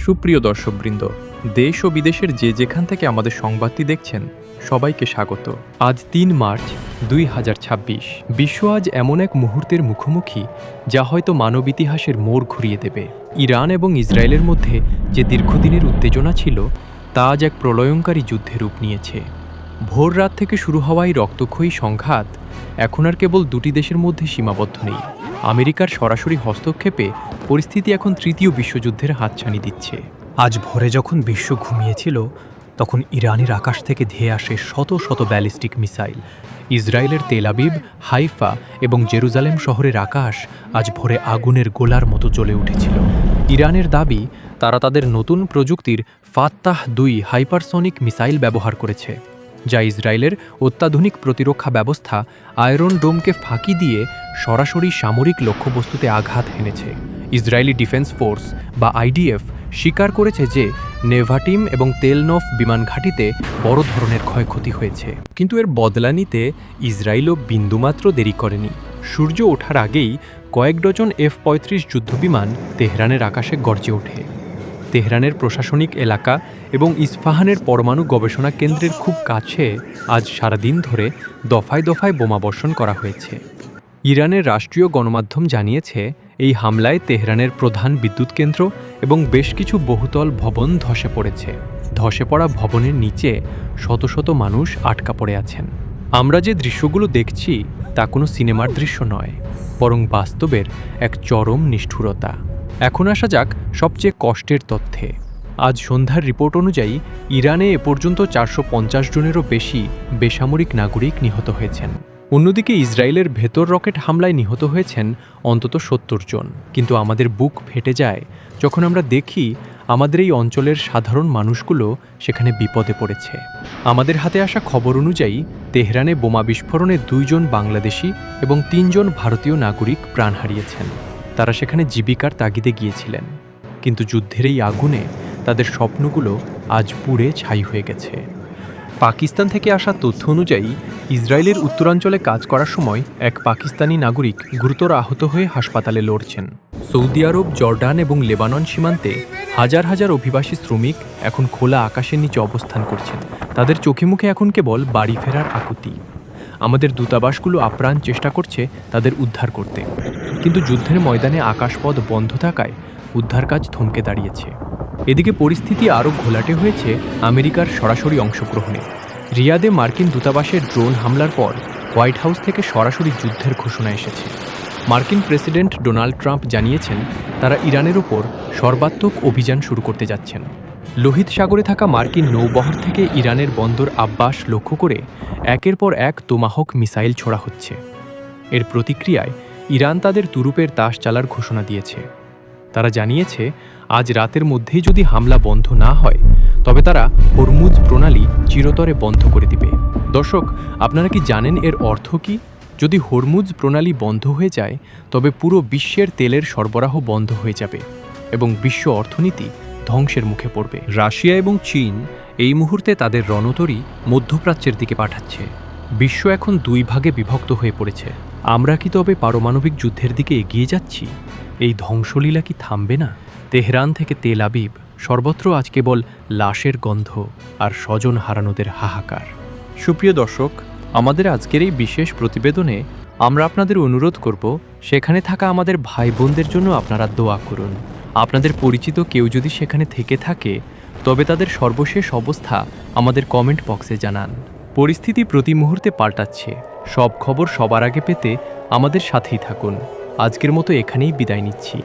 সুপ্রিয় দর্শকবৃন্দ, দেশ ও বিদেশের যে যেখান থেকে আমাদের সংবাদটি দেখছেন সবাইকে স্বাগত। আজ ৩ মার্চ ২০২৬। বিশ্ব আজ এমন এক মুহূর্তের মুখোমুখি যা হয়তো মানব ইতিহাসের মোড় ঘুরিয়ে দেবে। ইরান এবং ইসরায়েলের মধ্যে যে দীর্ঘদিনের উত্তেজনা ছিল তা আজ এক প্রলয়ঙ্কারী যুদ্ধে রূপ নিয়েছে। ভোর রাত থেকে শুরু হওয়া এই রক্তক্ষয়ী সংঘাত এখন আর কেবল দুটি দেশের মধ্যে সীমাবদ্ধ নেই। আমেরিকার সরাসরি হস্তক্ষেপে পরিস্থিতি এখন তৃতীয় বিশ্বযুদ্ধের হাতছানি দিচ্ছে। আজ ভোরে যখন বিশ্ব ঘুমিয়েছিল তখন ইরানের আকাশ থেকে ধেয়ে আসে শত শত ব্যালিস্টিক মিসাইল। ইসরায়েলের তেল আবিব, হাইফা এবং জেরুজালেম শহরের আকাশ আজ ভোরে আগুনের গোলার মতো জ্বলে উঠেছিল। ইরানের দাবি তারা তাদের নতুন প্রযুক্তির ফাত্তাহ-2 হাইপারসনিক মিসাইল ব্যবহার করেছে, যা ইসরায়েলের অত্যাধুনিক প্রতিরক্ষা ব্যবস্থা আয়রন ডোমকে ফাঁকি দিয়ে সরাসরি সামরিক লক্ষ্যবস্তুতে আঘাত হেনেছে। ইসরায়েলি ডিফেন্স ফোর্স বা আইডিএফ স্বীকার করেছে যে নেভাটিম এবং তেলনফ বিমান ঘাঁটিতে বড় ধরনের ক্ষয়ক্ষতি হয়েছে। কিন্তু এর বদলা নিতে ইসরায়েলও বিন্দুমাত্র দেরি করেনি। সূর্য ওঠার আগেই কয়েক ডজন F-35 যুদ্ধবিমান তেহরানের আকাশে গর্জে ওঠে। তেহরানের প্রশাসনিক এলাকা এবং ইস্পাহানের পরমাণু গবেষণা কেন্দ্রের খুব কাছে আজ সারাদিন ধরে দফায় দফায় বোমাবর্ষণ করা হয়েছে। ইরানের রাষ্ট্রীয় গণমাধ্যম জানিয়েছে এই হামলায় তেহরানের প্রধান বিদ্যুৎ কেন্দ্র এবং বেশ কিছু বহুতল ভবন ধসে পড়েছে। ধসে পড়া ভবনের নিচে শত শত মানুষ আটকা পড়ে আছেন। আমরা যে দৃশ্যগুলো দেখছি তা কোনো সিনেমার দৃশ্য নয়, বরং বাস্তবের এক চরম নিষ্ঠুরতা। এখন আসা যাক সবচেয়ে কষ্টের তথ্যে। আজ সন্ধ্যার রিপোর্ট অনুযায়ী ইরানে এ পর্যন্ত 450 জনেরও বেশি বেসামরিক নাগরিক নিহত হয়েছেন। অন্যদিকে ইসরায়েলের ভেতর রকেট হামলায় নিহত হয়েছেন অন্তত 70 জন। কিন্তু আমাদের বুক ফেটে যায় যখন আমরা দেখি আমাদের এই অঞ্চলের সাধারণ মানুষগুলো সেখানে বিপদে পড়েছে। আমাদের হাতে আসা খবর অনুযায়ী তেহরানে বোমা বিস্ফোরণে 2 জন বাংলাদেশি এবং 3 জন ভারতীয় নাগরিক প্রাণ হারিয়েছেন। তারা সেখানে জীবিকার তাগিদে গিয়েছিলেন, কিন্তু যুদ্ধের এই আগুনে তাদের স্বপ্নগুলো আজ পুড়ে ছাই হয়ে গেছে। পাকিস্তান থেকে আসা তথ্য অনুযায়ী ইসরায়েলের উত্তরাঞ্চলে কাজ করার সময় এক পাকিস্তানি নাগরিক গুরুতর আহত হয়ে হাসপাতালে লড়ছেন। সৌদি আরব, জর্ডান এবং লেবানন সীমান্তে হাজার হাজার অভিবাসী শ্রমিক এখন খোলা আকাশের নিচে অবস্থান করছেন। তাদের চোখে মুখে এখন কেবল বাড়ি ফেরার আকুতি। আমাদের দূতাবাসগুলো আপ্রাণ চেষ্টা করছে তাদের উদ্ধার করতে, কিন্তু যুদ্ধের ময়দানে আকাশপথ বন্ধ থাকায় উদ্ধার কাজ থমকে দাঁড়িয়েছে। এদিকে পরিস্থিতি আরও ঘোলাটে হয়েছে আমেরিকার সরাসরি অংশগ্রহণে। রিয়াদে মার্কিন দূতাবাসের ড্রোন হামলার পর হোয়াইট হাউস থেকে সরাসরি যুদ্ধের ঘোষণা এসেছে। মার্কিন প্রেসিডেন্ট ডোনাল্ড ট্রাম্প জানিয়েছেন তারা ইরানের ওপর সর্বাত্মক অভিযান শুরু করতে যাচ্ছেন। লোহিত সাগরে থাকা মার্কিন নৌবহর থেকে ইরানের বন্দর আব্বাস লক্ষ্য করে একের পর এক তোমাহক মিসাইল ছোড়া হচ্ছে। এর প্রতিক্রিয়ায় ইরান তাদের তুরুপের তাস চালার ঘোষণা দিয়েছে। তারা জানিয়েছে আজ রাতের মধ্যেই যদি হামলা বন্ধ না হয় তবে তারা হরমুজ প্রণালী চিরতরে বন্ধ করে দিবে। দর্শক, আপনারা কি জানেন এর অর্থ কি? যদি হরমুজ প্রণালী বন্ধ হয়ে যায় তবে পুরো বিশ্বের তেলের সরবরাহ বন্ধ হয়ে যাবে এবং বিশ্ব অর্থনীতি ধ্বংসের মুখে পড়বে। রাশিয়া এবং চীন এই মুহূর্তে তাদের রণতরী মধ্যপ্রাচ্যের দিকে পাঠাচ্ছে। বিশ্ব এখন 2 ভাগে বিভক্ত হয়ে পড়েছে। আমরা কি তবে পারমাণবিক যুদ্ধের দিকে এগিয়ে যাচ্ছি? এই ধ্বংসলীলা কি থামবে না? তেহরান থেকে তেল আবিব সর্বত্র আজ কেবল লাশের গন্ধ আর স্বজন হারানোদের হাহাকার। সুপ্রিয় দর্শক, আমাদের আজকের এই বিশেষ প্রতিবেদনে আমরা আপনাদের অনুরোধ করব সেখানে থাকা আমাদের ভাই বোনদের জন্য আপনারা দোয়া করুন। আপনাদের পরিচিত কেউ যদি সেখানে থেকে থাকে তবে তাদের সর্বশেষ অবস্থা আমাদের কমেন্ট বক্সে জানান। পরিস্থিতি প্রতি মুহূর্তে পাল্টাচ্ছে। সব খবর সবার আগে পেতে আমাদের সাথেই থাকুন। আজকের মতো এখানেই বিদায় নিচ্ছি।